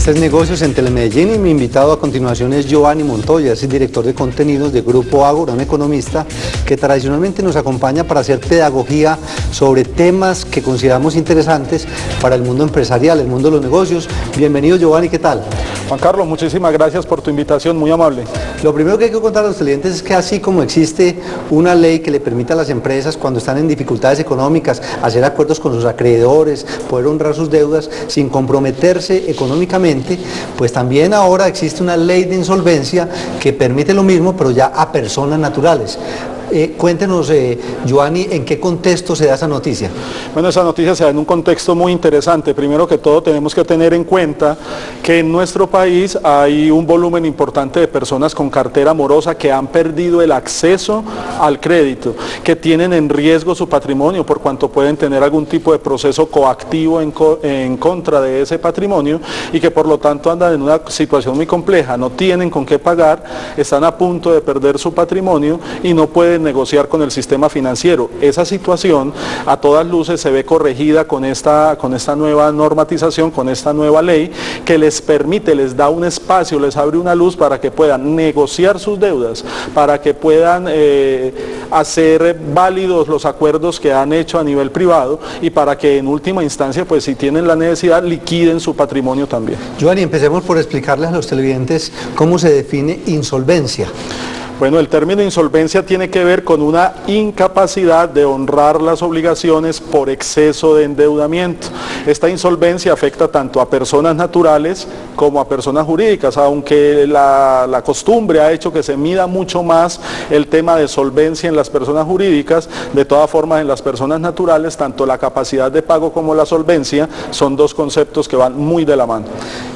Este es Negocios en Telemedellín y mi invitado a continuación es Giovanni Montoya, es el director de contenidos de Grupo Ágora, un economista que tradicionalmente nos acompaña para hacer pedagogía sobre temas que consideramos interesantes para el mundo empresarial, el mundo de los negocios. Bienvenido, Giovanni, ¿qué tal? Juan Carlos, muchísimas gracias por tu invitación, muy amable. Lo primero que hay que contar a los clientes es que así como existe una ley que le permite a las empresas cuando están en dificultades económicas hacer acuerdos con sus acreedores, poder honrar sus deudas sin comprometerse económicamente, pues también ahora existe una ley de insolvencia que permite lo mismo, pero ya a personas naturales. Cuéntenos, Giovanni, ¿en qué contexto se da esa noticia? Bueno, esa noticia se da en un contexto muy interesante. Primero que todo tenemos que tener en cuenta que en nuestro país hay un volumen importante de personas con cartera morosa que han perdido el acceso al crédito, que tienen en riesgo su patrimonio por cuanto pueden tener algún tipo de proceso coactivo en contra de ese patrimonio y que por lo tanto andan en una situación muy compleja, no tienen con qué pagar, están a punto de perder su patrimonio y no pueden negociar con el sistema financiero. Esa situación a todas luces se ve corregida con esta nueva normatización, con esta nueva ley que les permite, les da un espacio, les abre una luz para que puedan negociar sus deudas, para que puedan hacer válidos los acuerdos que han hecho a nivel privado y para que en última instancia, pues si tienen la necesidad, liquiden su patrimonio también. Giovanni, empecemos por explicarles a los televidentes cómo se define insolvencia. Bueno, el término insolvencia tiene que ver con una incapacidad de honrar las obligaciones por exceso de endeudamiento. Esta insolvencia afecta tanto a personas naturales como a personas jurídicas, aunque la costumbre ha hecho que se mida mucho más el tema de solvencia en las personas jurídicas. De todas formas, en las personas naturales, tanto la capacidad de pago como la solvencia son dos conceptos que van muy de la mano.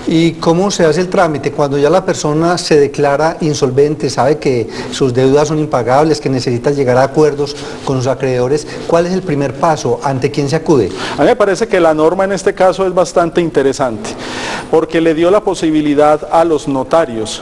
¿Y cómo se hace el trámite? Cuando ya la persona se declara insolvente, sabe que sus deudas son impagables, que necesita llegar a acuerdos con sus acreedores, ¿cuál es el primer paso? ¿Ante quién se acude? A mí me parece que la norma en este caso es bastante interesante, porque le dio la posibilidad a los notarios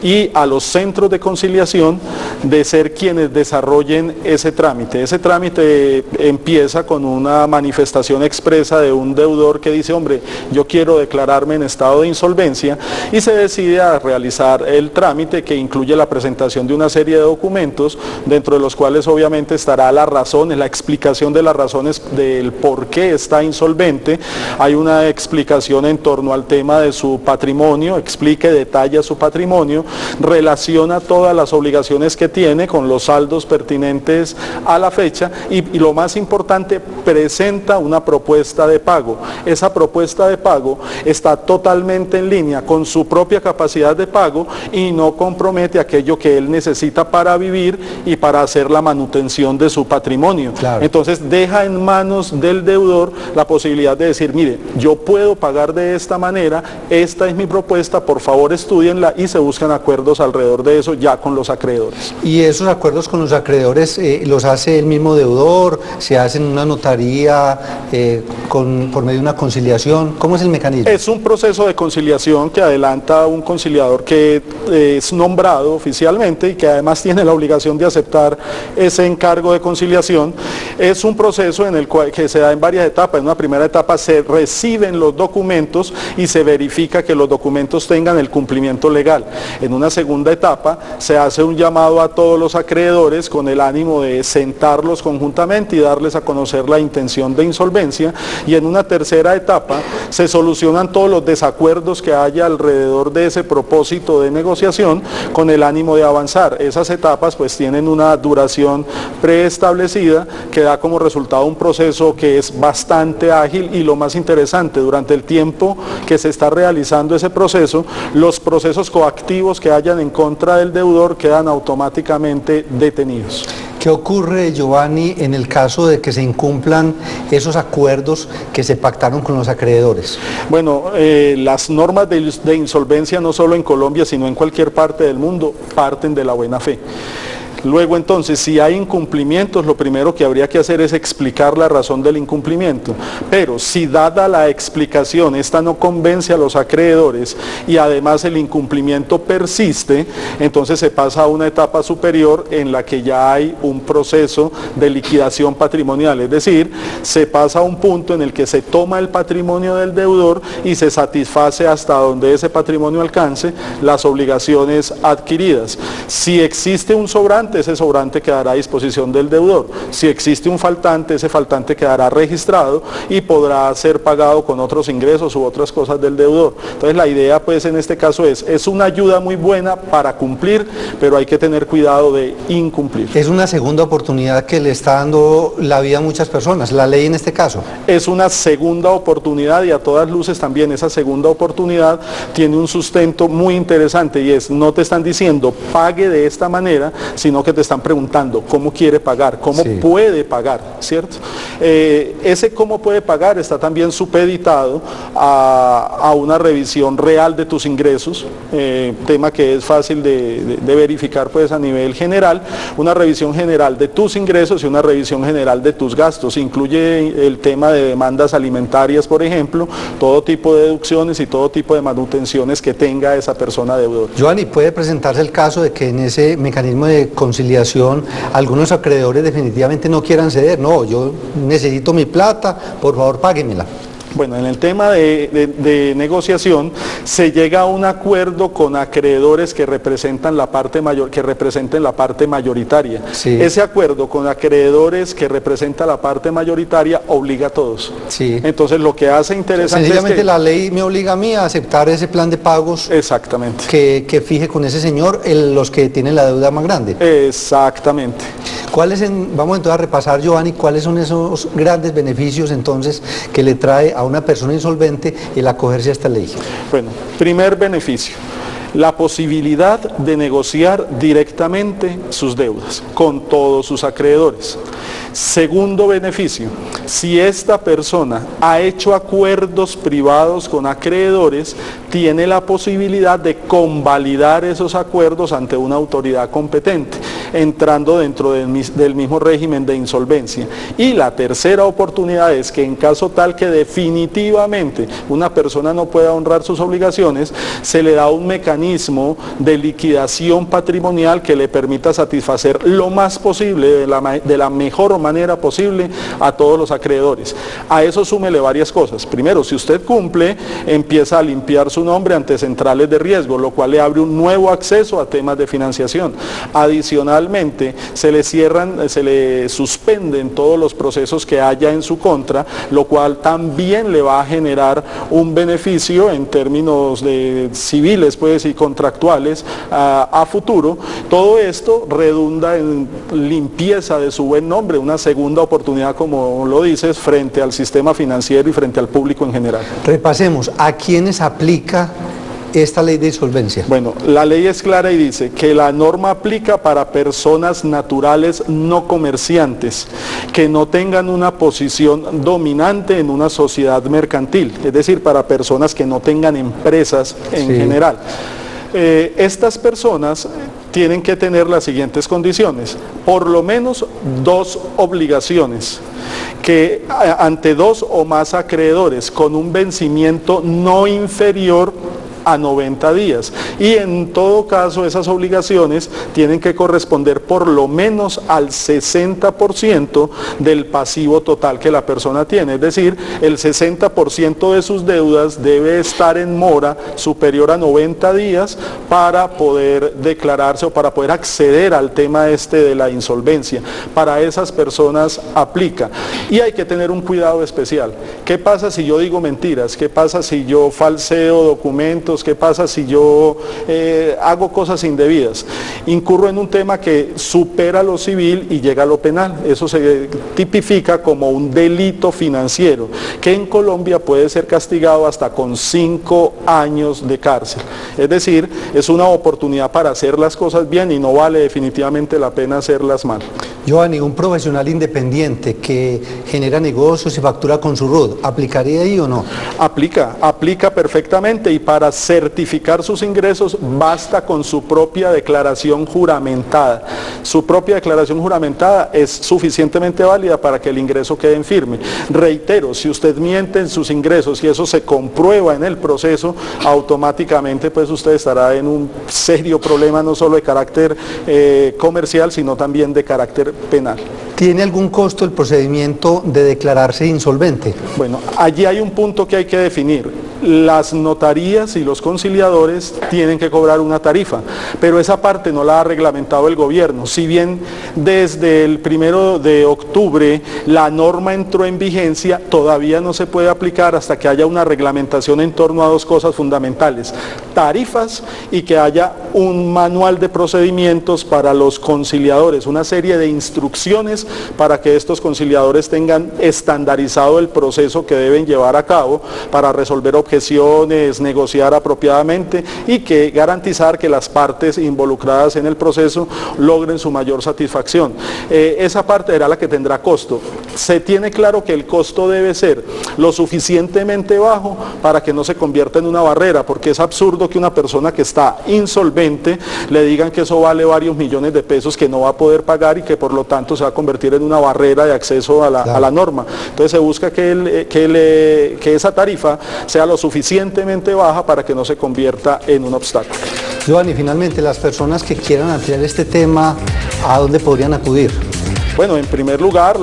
y a los centros de conciliación de ser quienes desarrollen ese trámite. Ese trámite empieza con una manifestación expresa de un deudor que dice, hombre, yo quiero declararme en estado de insolvencia, y se decide a realizar el trámite que incluye la presentación de una serie de documentos, dentro de los cuales obviamente estará las razones, la explicación de las razones del por qué está insolvente. Hay una explicación en torno al tema de su patrimonio, explica y detalla su patrimonio, relaciona todas las obligaciones que tiene con los saldos pertinentes a la fecha y lo más importante, presenta una propuesta de pago. Esa propuesta de pago está totalmente en línea con su propia capacidad de pago y no compromete aquello que él necesita para vivir y para hacer la manutención de su patrimonio. Claro. Entonces deja en manos del deudor la posibilidad de decir, mire, yo puedo pagar de esta manera, esta es mi propuesta, por favor estudienla, y se buscan acuerdos alrededor de eso ya con los acreedores. ¿Y esos acuerdos con los acreedores los hace el mismo deudor? ¿Se hacen en una notaría por medio de una conciliación? ¿Cómo es el mecanismo? Es un proceso de conciliación que adelanta un conciliador que es nombrado oficialmente y que además tiene la obligación de aceptar ese encargo de conciliación. Es un proceso en el cual que se da en varias etapas. En una primera etapa se reciben los documentos y se verifica que los documentos tengan el cumplimiento legal. En una segunda etapa se hace un llamado a todos los acreedores con el ánimo de sentarlos conjuntamente y darles a conocer la intención de insolvencia, y en una tercera etapa se solucionan todos los desacuerdos que haya alrededor de ese propósito de negociación con el ánimo de avanzar. Esas etapas pues tienen una duración preestablecida que da como resultado un proceso que es bastante ágil, y lo más interesante, durante el tiempo que se está realizando ese proceso, los procesos coactivos que hayan en contra del deudor quedan automáticamente detenidos. ¿Qué ocurre, Giovanni, en el caso de que se incumplan esos acuerdos que se pactaron con los acreedores? Bueno, las normas de insolvencia no solo en Colombia, sino en cualquier parte del mundo, parten de la buena fe. Luego entonces, si hay incumplimientos, lo primero que habría que hacer es explicar la razón del incumplimiento. Pero si dada la explicación, esta no convence a los acreedores y además el incumplimiento persiste, entonces se pasa a una etapa superior en la que ya hay un proceso de liquidación patrimonial. Es decir, se pasa a un punto en el que se toma el patrimonio del deudor y se satisface hasta donde ese patrimonio alcance las obligaciones adquiridas. Si existe un sobrante, ese sobrante quedará a disposición del deudor. Si existe un faltante, ese faltante quedará registrado y podrá ser pagado con otros ingresos u otras cosas del deudor. Entonces la idea pues en este caso es una ayuda muy buena para cumplir, pero hay que tener cuidado de incumplir. Es una segunda oportunidad que le está dando la vida a muchas personas, la ley en este caso. Es una segunda oportunidad y a todas luces también esa segunda oportunidad tiene un sustento muy interesante y es, no te están diciendo pague de esta manera, sino que te están preguntando cómo quiere pagar, cómo puede pagar, ¿cierto? Ese cómo puede pagar está también supeditado a una revisión real de tus ingresos, tema que es fácil de verificar pues a nivel general, una revisión general de tus ingresos y una revisión general de tus gastos. Incluye el tema de demandas alimentarias, por ejemplo, todo tipo de deducciones y todo tipo de manutenciones que tenga esa persona deudor. Giovanni, ¿puede presentarse el caso de que en ese mecanismo de conciliación algunos acreedores definitivamente no quieran ceder? No, yo necesito mi plata, por favor páguemela. Bueno, en el tema de negociación se llega a un acuerdo con acreedores que representan la parte mayor, que representen la parte mayoritaria. Sí. Ese acuerdo con acreedores que representa la parte mayoritaria obliga a todos. Sí. Entonces lo que hace interesante sencillamente es que la ley me obliga a mí a aceptar ese plan de pagos. Exactamente. Que fije con ese señor los que tienen la deuda más grande. Exactamente. Vamos entonces a repasar, Giovanni, cuáles son esos grandes beneficios entonces que le trae a una persona insolvente el acogerse a esta ley. Bueno, primer beneficio, la posibilidad de negociar directamente sus deudas con todos sus acreedores. Segundo beneficio, si esta persona ha hecho acuerdos privados con acreedores, tiene la posibilidad de convalidar esos acuerdos ante una autoridad competente, entrando dentro del mismo régimen de insolvencia. Y la tercera oportunidad es que en caso tal que definitivamente una persona no pueda honrar sus obligaciones, se le da un mecanismo de liquidación patrimonial que le permita satisfacer lo más posible, de la mejor manera posible a todos los acreedores. A eso súmele varias cosas. Primero, si usted cumple, empieza a limpiar su nombre ante centrales de riesgo, lo cual le abre un nuevo acceso a temas de financiación. Adicionalmente, se le suspenden todos los procesos que haya en su contra, lo cual también le va a generar un beneficio en términos de civiles pues, y contractuales a futuro. Todo esto redunda en limpieza de su buen nombre, una segunda oportunidad, como lo dices, frente al sistema financiero y frente al público en general. Repasemos, ¿a quiénes aplica esta ley de insolvencia? Bueno, la ley es clara y dice que la norma aplica para personas naturales no comerciantes, que no tengan una posición dominante en una sociedad mercantil, es decir, para personas que no tengan empresas en general. Estas personas tienen que tener las siguientes condiciones, por lo menos 2 obligaciones, que ante 2 o más acreedores con un vencimiento no inferior a 90 días y en todo caso esas obligaciones tienen que corresponder por lo menos al 60% del pasivo total que la persona tiene, es decir, el 60% de sus deudas debe estar en mora superior a 90 días para poder declararse o para poder acceder al tema de la insolvencia. Para esas personas aplica y hay que tener un cuidado especial. ¿Qué pasa si yo digo mentiras? ¿Qué pasa si yo falseo documentos? ¿Qué pasa si yo hago cosas indebidas? Incurro en un tema que supera lo civil y llega a lo penal. Eso se tipifica como un delito financiero, que en Colombia puede ser castigado hasta con 5 años de cárcel. Es decir, es una oportunidad para hacer las cosas bien y no vale definitivamente la pena hacerlas mal. Giovanni, un profesional independiente que genera negocios y factura con su RUT, ¿aplicaría ahí o no? Aplica perfectamente y para certificar sus ingresos, basta con su propia declaración juramentada. Su propia declaración juramentada es suficientemente válida para que el ingreso quede en firme. Reitero, si usted miente en sus ingresos y eso se comprueba en el proceso, automáticamente pues usted estará en un serio problema, no solo de carácter comercial, sino también de carácter penal. ¿Tiene algún costo el procedimiento de declararse insolvente? Bueno, allí hay un punto que hay que definir. Las notarías y los conciliadores tienen que cobrar una tarifa, pero esa parte no la ha reglamentado el gobierno. Si bien desde el 1 de octubre la norma entró en vigencia, todavía no se puede aplicar hasta que haya una reglamentación en torno a dos cosas fundamentales: tarifas y que haya un manual de procedimientos para los conciliadores, una serie de instrucciones para que estos conciliadores tengan estandarizado el proceso que deben llevar a cabo para resolver objeciones, negociar apropiadamente y que garantizar que las partes involucradas en el proceso logren su mayor satisfacción. Esa parte era la que tendrá costo. Se tiene claro que el costo debe ser lo suficientemente bajo para que no se convierta en una barrera, porque es absurdo que una persona que está insolvente le digan que eso vale varios millones de pesos que no va a poder pagar y que por lo tanto se va a convertir en una barrera de acceso a la norma. Entonces se busca que esa tarifa sea lo suficientemente baja para que no se convierta en un obstáculo. Giovanni, finalmente, las personas que quieran ampliar este tema, ¿a dónde podrían acudir? Bueno, en primer lugar,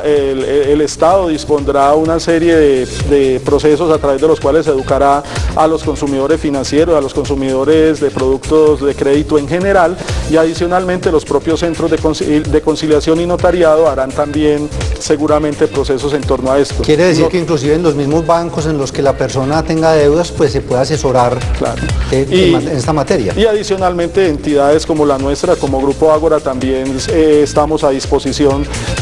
el Estado dispondrá una serie de procesos a través de los cuales se educará a los consumidores financieros, a los consumidores de productos de crédito en general, y adicionalmente los propios centros de conciliación y notariado harán también seguramente procesos en torno a esto. Quiere decir que inclusive en los mismos bancos en los que la persona tenga deudas, pues se puede asesorar, claro, en esta materia. Y adicionalmente entidades como la nuestra, como Grupo Ágora, también estamos a disposición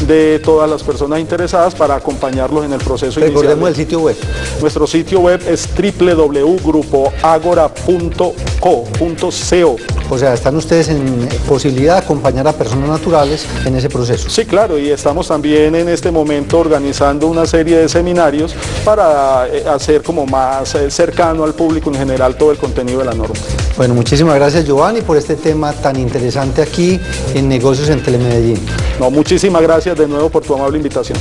de todas las personas interesadas para acompañarlos en el proceso inicial. Recordemos el sitio web. Nuestro sitio web es www.grupoagora.co. O sea, están ustedes en posibilidad de acompañar a personas naturales en ese proceso. Sí, claro, y estamos también en este momento organizando una serie de seminarios para hacer como más cercano al público en general todo el contenido de la norma. Bueno, muchísimas gracias, Giovanni, por este tema tan interesante aquí en Negocios en Telemedellín. No, muchísimas gracias de nuevo por tu amable invitación.